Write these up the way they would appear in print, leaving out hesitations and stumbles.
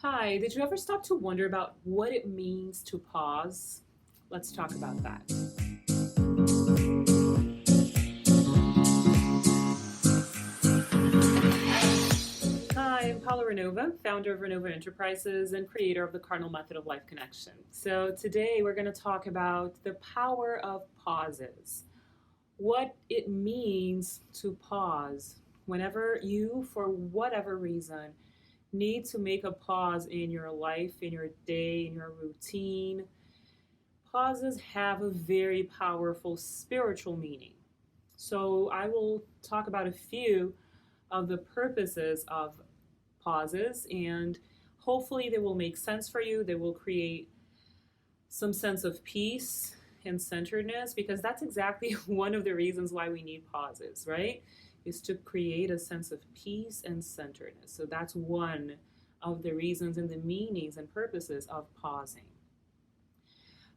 Hi, did you ever stop to wonder about what it means to pause? Let's talk about that. Hi, I'm Paola Ranova, founder of Ranova Enterprises and creator of the Cardinal Method of Life Connection. So, today we're going to talk about the power of pauses, what it means to pause whenever you, for whatever reason, need to make a pause in your life, in your day, in your routine. Pauses have a very powerful spiritual meaning. So, I will talk about a few of the purposes of pauses, and hopefully, they will make sense for you. They will create some sense of peace and centeredness because that's exactly one of the reasons why we need pauses, right? Is to create a sense of peace and centeredness. So, that's one of the reasons and the meanings and purposes of pausing.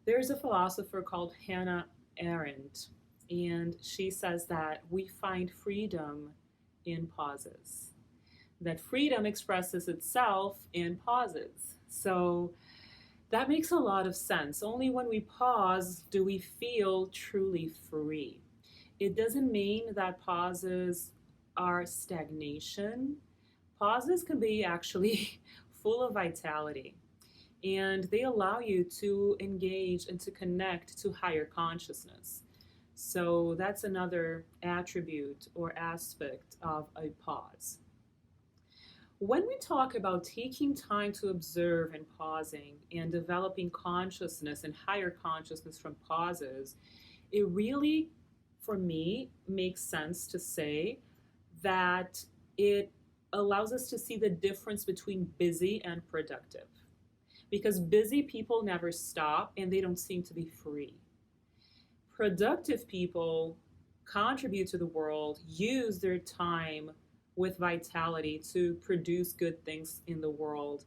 There's a philosopher called Hannah Arendt, and she says that we find freedom in pauses, that freedom expresses itself in pauses. So that makes a lot of sense. Only when we pause do we feel truly free. It doesn't mean that pauses are stagnation. Pauses can be actually full of vitality, and they allow you to engage and to connect to higher consciousness. So that's another attribute or aspect of a pause. When we talk about taking time to observe and pausing and developing consciousness and higher consciousness from pauses, it really, for me, makes sense to say that it allows us to see the difference between busy and productive. Because busy people never stop and they don't seem to be free. Productive people contribute to the world, use their time with vitality to produce good things in the world,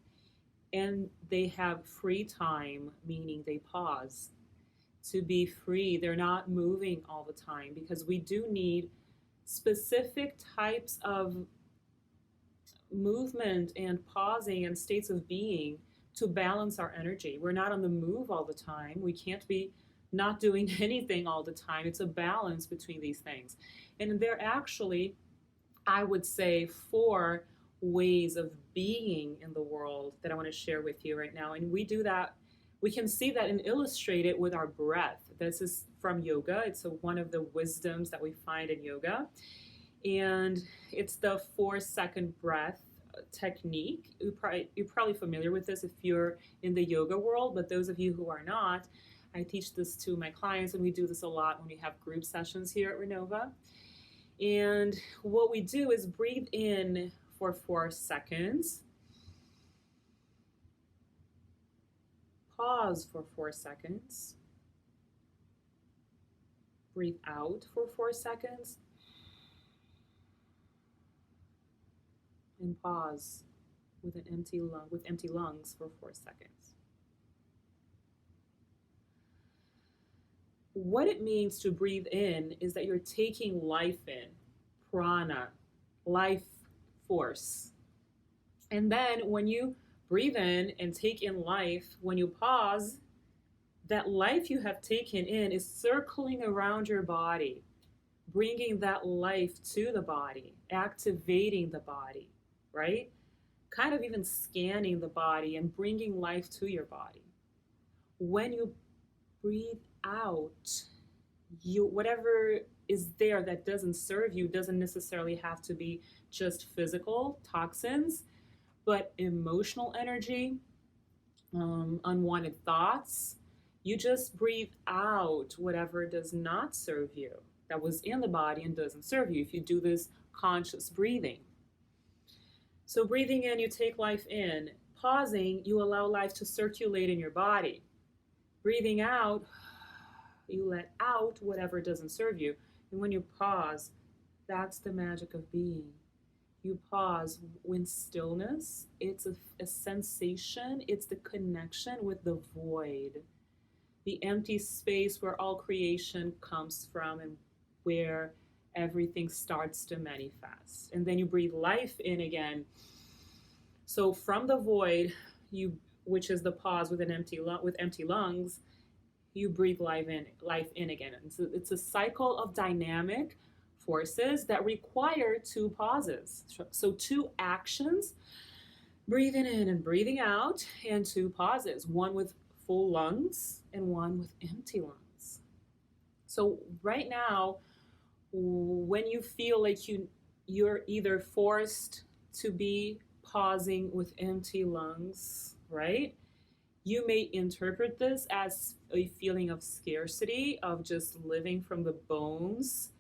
and they have free time, meaning they pause to be free. They're not moving all the time because we do need specific types of movement and pausing and states of being to balance our energy. We're not on the move all the time. We can't be not doing anything all the time. It's a balance between these things. And they're actually, I would say, four ways of being in the world that I want to share with you right now. And we do that, we can see that and illustrate it with our breath. This is from yoga. It's one of the wisdoms that we find in yoga. And it's the 4-second breath technique. You're probably familiar with this if you're in the yoga world, but those of you who are not, I teach this to my clients, and we do this a lot when we have group sessions here at Ranova. And what we do is breathe in for 4 seconds, pause for 4 seconds, breathe out for 4 seconds, and pause with empty lungs for 4 seconds. What it means to breathe in is that you're taking life in, prana, life force. And then when you breathe in and take in life, when you pause, that life you have taken in is circling around your body, bringing that life to the body, activating the body, right? Kind of even scanning the body and bringing life to your body. When you breathe out, you whatever is there that doesn't serve you doesn't necessarily have to be just physical toxins, but emotional energy, unwanted thoughts. You just breathe out whatever does not serve you, that was in the body and doesn't serve you, if you do this conscious breathing. So breathing in, you take life in. Pausing, you allow life to circulate in your body. Breathing out, you let out whatever doesn't serve you. And when you pause, that's the magic of being. You pause when stillness, it's a sensation, it's the connection with the void, the empty space where all creation comes from and where everything starts to manifest. And then you breathe life in again. So from the void, you, which is the pause with an empty lungs, you breathe life in again. And so it's a cycle of dynamic forces that require two pauses. So two actions, breathing in and breathing out, and two pauses, one with full lungs and one with empty lungs. So right now, when you feel like you're either forced to be pausing with empty lungs, right? You may interpret this as a feeling of scarcity, of just living from the bones,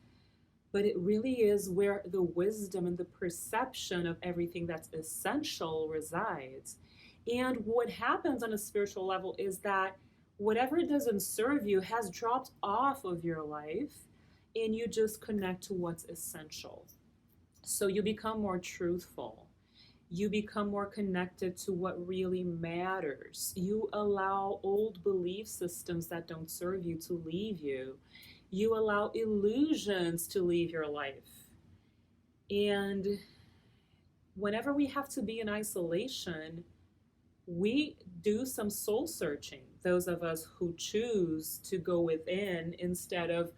but it really is where the wisdom and the perception of everything that's essential resides. And what happens on a spiritual level is that whatever doesn't serve you has dropped off of your life, and you just connect to what's essential. So you become more truthful. You become more connected to what really matters. You allow old belief systems that don't serve you to leave you. You allow illusions to leave your life. And whenever we have to be in isolation, we do some soul searching. Those of us who choose to go within instead of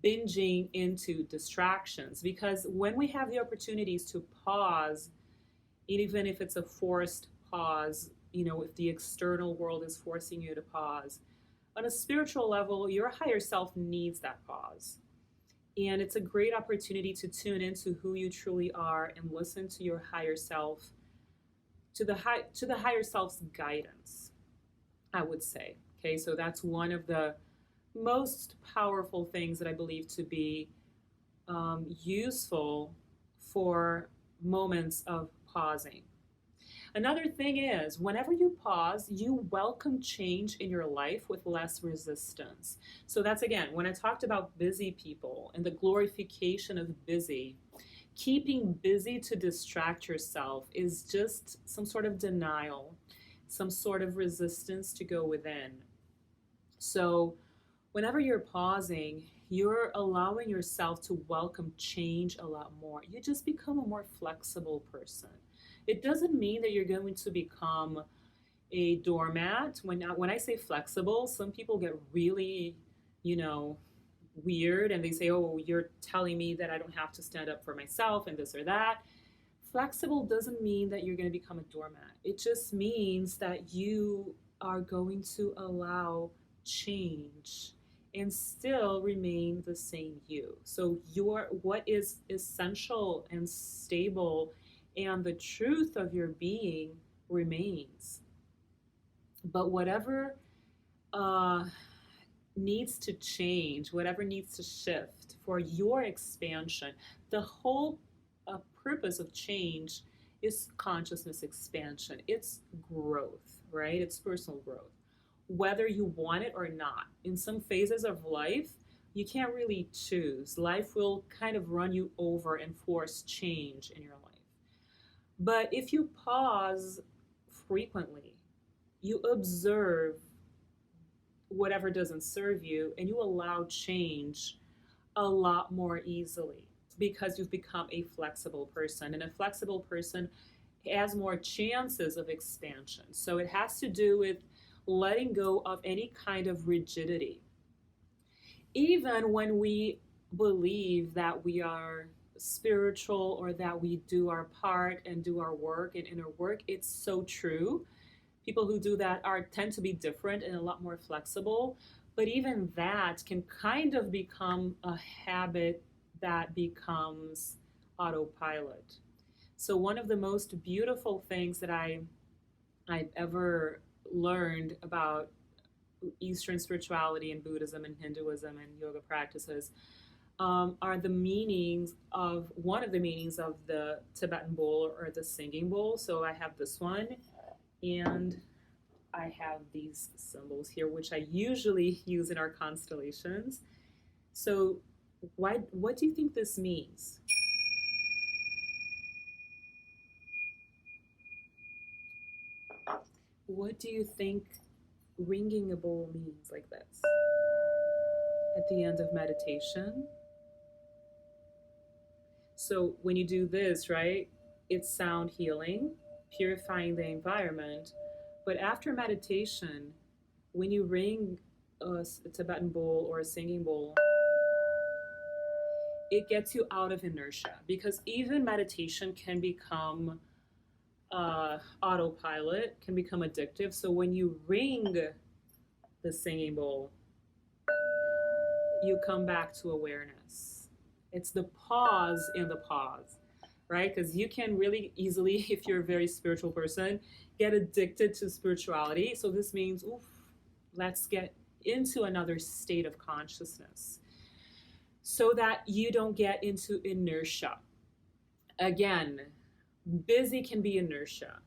binging into distractions. Because when we have the opportunities to pause, even if it's a forced pause, if the external world is forcing you to pause, on a spiritual level, your higher self needs that pause. And it's a great opportunity to tune into who you truly are and listen to your higher self, to the higher self's guidance, I would say. Okay, so that's one of the most powerful things that I believe to be useful for moments of pausing. Another thing is, whenever you pause, you welcome change in your life with less resistance. So that's again, when I talked about busy people and the glorification of busy, keeping busy to distract yourself is just some sort of denial, some sort of resistance to go within. So whenever you're pausing, you're allowing yourself to welcome change a lot more. You just become a more flexible person. It doesn't mean that you're going to become a doormat. When I say flexible, some people get really, you know, weird and they say, "Oh, you're telling me that I don't have to stand up for myself and this or that." Flexible doesn't mean that you're going to become a doormat. It just means that you are going to allow change and still remain the same you. So what is essential and stable and the truth of your being remains. But whatever uh, needs to change, whatever needs to shift for your expansion, the whole purpose of change is consciousness expansion. It's growth, right? It's personal growth, whether you want it or not. In some phases of life, you can't really choose. Life will kind of run you over and force change in your life. But if you pause frequently, you observe whatever doesn't serve you and you allow change a lot more easily because you've become a flexible person. And a flexible person has more chances of expansion. So it has to do with letting go of any kind of rigidity. Even when we believe that we are spiritual or that we do our part and do our work and inner work, it's so true. People who do that tend to be different and a lot more flexible, but even that can kind of become a habit that becomes autopilot. So one of the most beautiful things that I've ever learned about Eastern spirituality and Buddhism and Hinduism and yoga practices are the meanings of one of the meanings of the Tibetan bowl or the singing bowl. So I have this one, and I have these symbols here, which I usually use in our constellations. So what do you think this means? What do you think ringing a bowl means like this? At the end of meditation. So when you do this, right, it's sound healing, purifying the environment, But after meditation, when you ring a Tibetan bowl or a singing bowl, it gets you out of inertia, because even meditation can become autopilot, can become addictive. So when you ring the singing bowl, you come back to awareness. It's the pause in the pause, right? Because you can really easily, if you're a very spiritual person, get addicted to spirituality. So this means, oof, let's get into another state of consciousness so that you don't get into inertia. Again, busy can be inertia.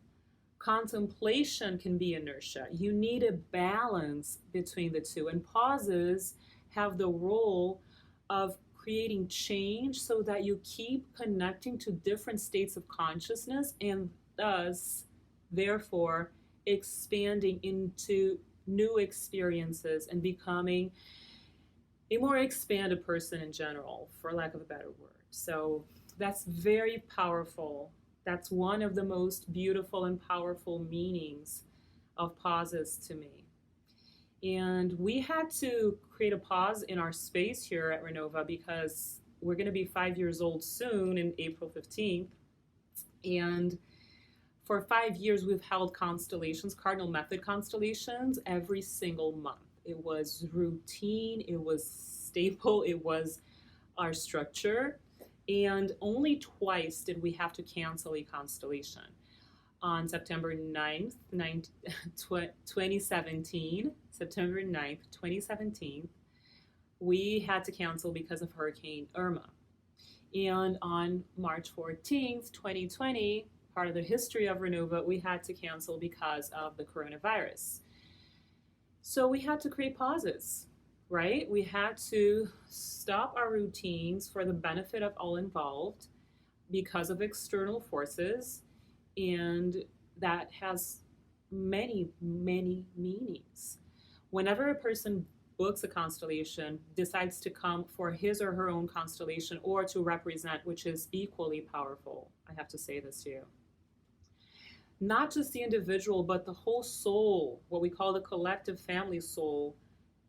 Contemplation can be inertia. You need a balance between the two. And pauses have the role of creating change so that you keep connecting to different states of consciousness and thus, therefore, expanding into new experiences and becoming a more expanded person in general, for lack of a better word. So that's very powerful. That's one of the most beautiful and powerful meanings of pauses to me. And we had to create a pause in our space here at Ranova because we're going to be 5 years old soon in April 15th. And for 5 years, we've held constellations, cardinal method constellations, every single month. It was routine, it was staple, it was our structure. And only twice did we have to cancel a constellation. On September 9th, 2017, September 9th, 2017, we had to cancel because of Hurricane Irma. And on March 14th, 2020, part of the history of Ranova, we had to cancel because of the coronavirus. So we had to create pauses, right? We had to stop our routines for the benefit of all involved because of external forces, and that has many, many meanings. Whenever a person books a constellation, decides to come for his or her own constellation or to represent, which is equally powerful, I have to say this to you. Not just the individual, but the whole soul, what we call the collective family soul,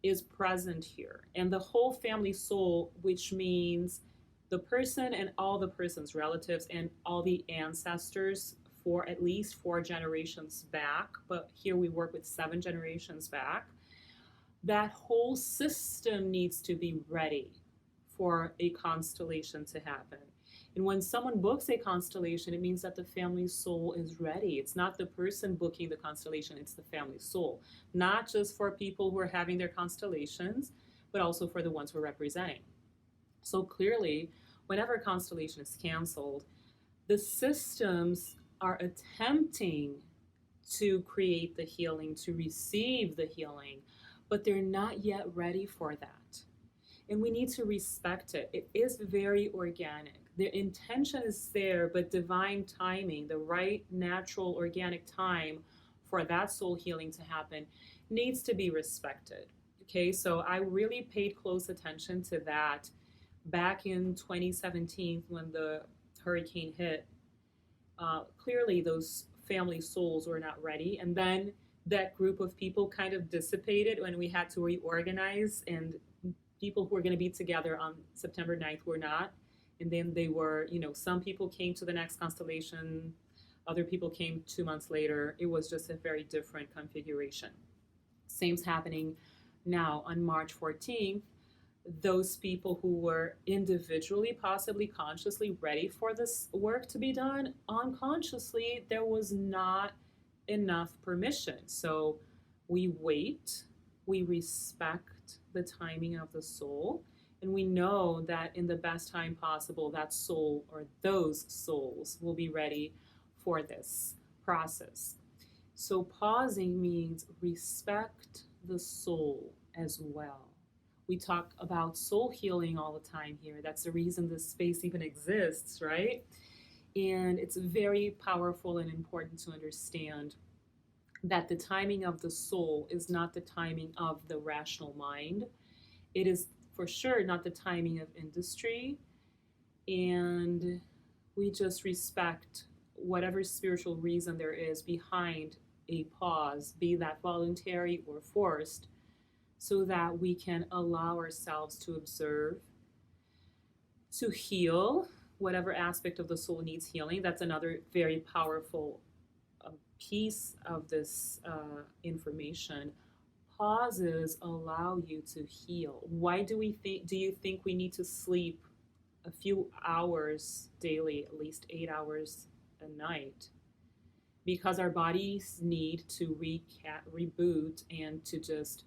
is present here. And the whole family soul, which means the person and all the person's relatives and all the ancestors for at least 4 generations back, but here we work with 7 generations back, that whole system needs to be ready for a constellation to happen. And when someone books a constellation, it means that the family soul is ready. It's not the person booking the constellation, it's the family soul. Not just for people who are having their constellations, but also for the ones we're representing. So clearly, whenever a constellation is canceled, the systems are attempting to create the healing, to receive the healing, but they're not yet ready for that. And we need to respect it. It is very organic. The intention is there, but divine timing, the right, natural, organic time for that soul healing to happen needs to be respected. Okay, so I really paid close attention to that back in 2017 when the hurricane hit. Clearly, those family souls were not ready. And then that group of people kind of dissipated when we had to reorganize, and people who were going to be together on September 9th were not. And then they were, some people came to the next constellation, other people came 2 months later. It was just a very different configuration. Same's happening now on March 14th. Those people who were individually, possibly consciously ready for this work to be done, unconsciously, there was not enough permission. So we wait, we respect the timing of the soul, and we know that in the best time possible, that soul or those souls will be ready for this process. So pausing means respect the soul as well. We talk about soul healing all the time here. That's the reason this space even exists, right? And it's very powerful and important to understand that the timing of the soul is not the timing of the rational mind. It is for sure not the timing of industry. And we just respect whatever spiritual reason there is behind a pause, be that voluntary or forced, so that we can allow ourselves to observe, to heal whatever aspect of the soul needs healing. That's another very powerful piece of this information. Pauses allow you to heal. Why do you think we need to sleep a few hours daily, at least 8 hours a night? Because our bodies need to reboot and to just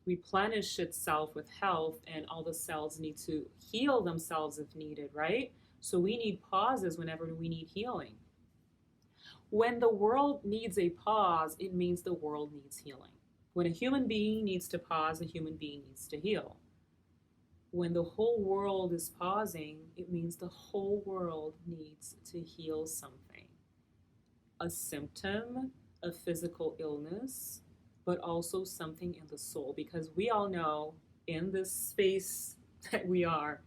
replenish itself with health, and all the cells need to heal themselves if needed, right? So we need pauses whenever we need healing. When the world needs a pause, it means the world needs healing. When a human being needs to pause, a human being needs to heal. When the whole world is pausing, it means the whole world needs to heal something. A symptom, a physical illness, but also something in the soul. Because we all know in this space that we are,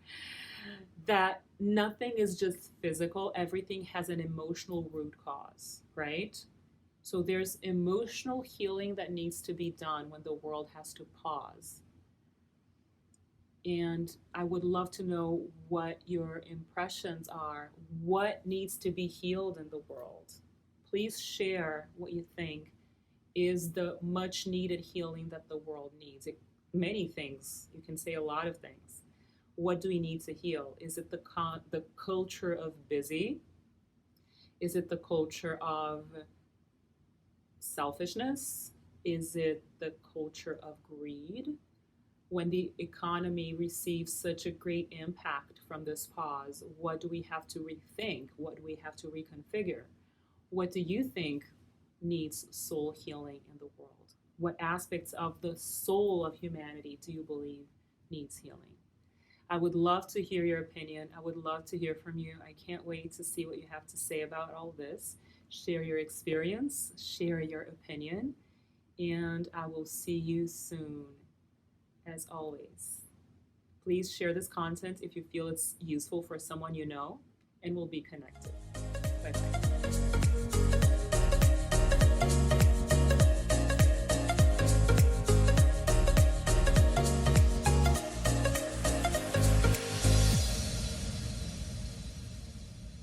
that nothing is just physical, everything has an emotional root cause, right? So there's emotional healing that needs to be done when the world has to pause. And I would love to know what your impressions are. What needs to be healed in the world? Please share what you think is the much needed healing that the world needs. Many things. You can say a lot of things. What do we need to heal? Is it the culture of busy? Is it the culture of selfishness? Is it the culture of greed? When the economy receives such a great impact from this pause, what do we have to rethink? What do we have to reconfigure? What do you think needs soul healing in the world? What aspects of the soul of humanity do you believe needs healing? I would love to hear your opinion. I would love to hear from you. I can't wait to see what you have to say about all this. Share your experience, share your opinion, and I will see you soon. As always, please share this content if you feel it's useful for someone you know, and we'll be connected. Bye bye.